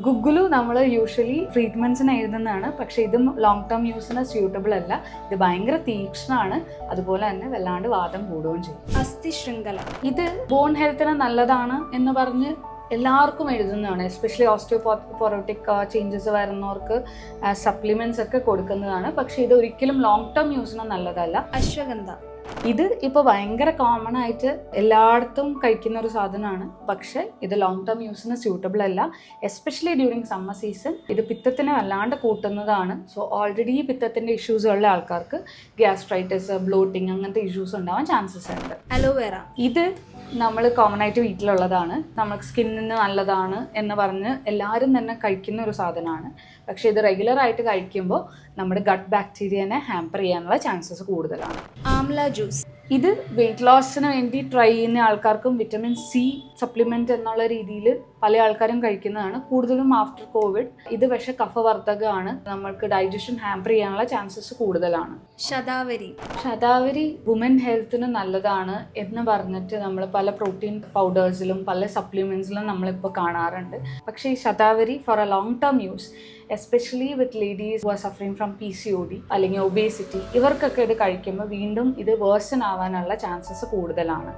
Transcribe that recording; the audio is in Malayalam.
ഗുഗുലു നമ്മൾ യൂഷ്വലി ട്രീറ്റ്മെന്റ്സിന് എഴുതുന്നതാണ്, പക്ഷെ ഇതും ലോങ് ടേം യൂസിന് സ്യൂട്ടബിൾ അല്ല. ഇത് ഭയങ്കര തീക്ഷ്ണമാണ്, അതുപോലെ തന്നെ വല്ലാണ്ട് വാദം കൂടുകയും ചെയ്യും. അസ്ഥി ശൃംഖല ഇത് ബോൺ ഹെൽത്തിന് നല്ലതാണ് എന്ന് പറഞ്ഞ് എല്ലാവർക്കും എഴുതുന്നതാണ്. എസ്പെഷ്യലി ഓസ്റ്റിയോപോറോട്ടിക് ചേഞ്ചസ് വരുന്നവർക്ക് സപ്ലിമെന്റ്സ് ഒക്കെ കൊടുക്കുന്നതാണ്. പക്ഷെ ഇത് ഒരിക്കലും ലോങ് ടേം യൂസിന് നല്ലതല്ല. അശ്വഗന്ധ ഇത് ഇപ്പോൾ ഭയങ്കര കോമൺ ആയിട്ട് എല്ലായിടത്തും കഴിക്കുന്ന ഒരു സാധനമാണ്. പക്ഷെ ഇത് ലോങ് ടേം യൂസിന് സ്യൂട്ടബിൾ അല്ല, എസ്പെഷ്യലി ഡ്യൂറിങ് സമ്മർ സീസൺ. ഇത് പിത്തത്തിനെ വല്ലാണ്ട് കൂട്ടുന്നതാണ്. സോ ഓൾറെഡി പിത്തത്തിൻ്റെ ഇഷ്യൂസ് ഉള്ള ആൾക്കാർക്ക് ഗ്യാസ്ട്രൈറ്റിസ്, ബ്ലോട്ടിങ് അങ്ങനത്തെ ഇഷ്യൂസ് ഉണ്ടാവാൻ ചാൻസസ് ഉണ്ട്. അലോവേറ ഇത് നമ്മൾ കോമൺ ആയിട്ട് വീട്ടിലുള്ളതാണ്. നമുക്ക് സ്കിന്നിന് നല്ലതാണ് എന്ന് പറഞ്ഞ് എല്ലാവരും തന്നെ കഴിക്കുന്ന ഒരു സാധനമാണ്. പക്ഷേ ഇത് റെഗുലർ ആയിട്ട് കഴിക്കുമ്പോൾ നമ്മുടെ ഗട്ട് ബാക്ടീരിയനെ ഹാമ്പർ ചെയ്യാനുള്ള ചാൻസസ് കൂടുതലാണ്. ആംല ജ്യൂസ് ഇത് വെയിറ്റ് ലോസിന് വേണ്ടി ട്രൈ ചെയ്യുന്ന ആൾക്കാർക്കും വിറ്റമിൻ സി സപ്ലിമെന്റ് എന്നുള്ള രീതിയിൽ പല ആൾക്കാരും കഴിക്കുന്നതാണ്, കൂടുതലും ആഫ്റ്റർ കോവിഡ്. ഇത് പക്ഷെ കഫവർദ്ധകമാണ്, നമ്മൾക്ക് ഡൈജഷൻ ഹാമ്പർ ചെയ്യാനുള്ള ചാൻസസ് കൂടുതലാണ്. ശതാവരി വുമൻ ഹെൽത്തിന് നല്ലതാണ് എന്ന് പറഞ്ഞിട്ട് നമ്മൾ പല പ്രോട്ടീൻ പൗഡേഴ്സിലും പല സപ്ലിമെന്റ്സിലും നമ്മളിപ്പോൾ കാണാറുണ്ട്. പക്ഷേ ഈ ശതാവരി for a long term use, especially with ladies who are suffering from PCOD അല്ലെങ്കിൽ ഒബേസിറ്റി, ഇവർക്കൊക്കെ ഇത് കഴിക്കുമ്പോൾ വീണ്ടും ഇത് വേഴ്സൺ ആവാനുള്ള ചാൻസസ് കൂടുതലാണ്.